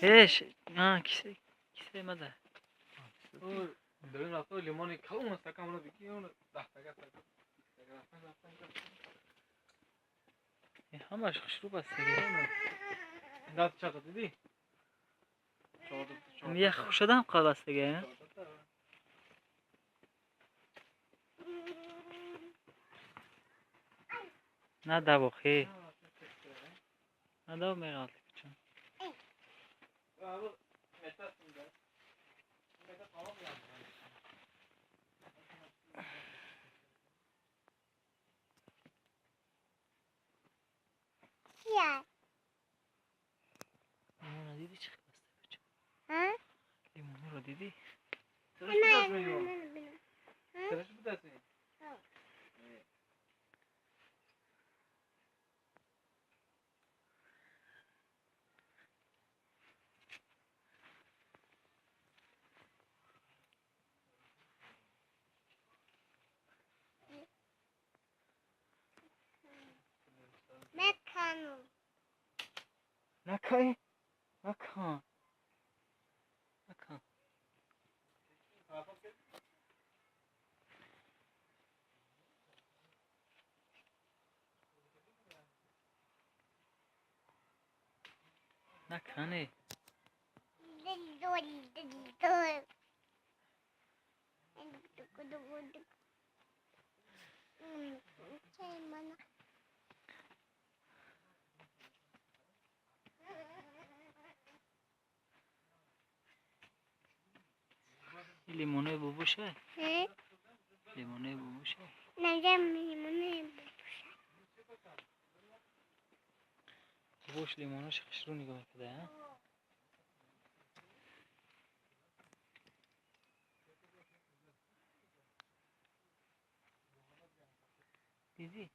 ايش كيسه ماذا داریم رفته لیمونی که اون استکان رو بگی اون دستگاه همش خشروب است دیگه دست چقدر دیدی؟ یخ شده هم قاب است دیگه نه دوخی نه دو میغالت بچم لیمون رو دیدی چه خواسته بچم لیمون رو دیدی سرش بدازی نکن نکن نکنه این لیمونه ببوشه لیمونه ببوشه بوش لیمونش خشرو نگاه کده ها دیدی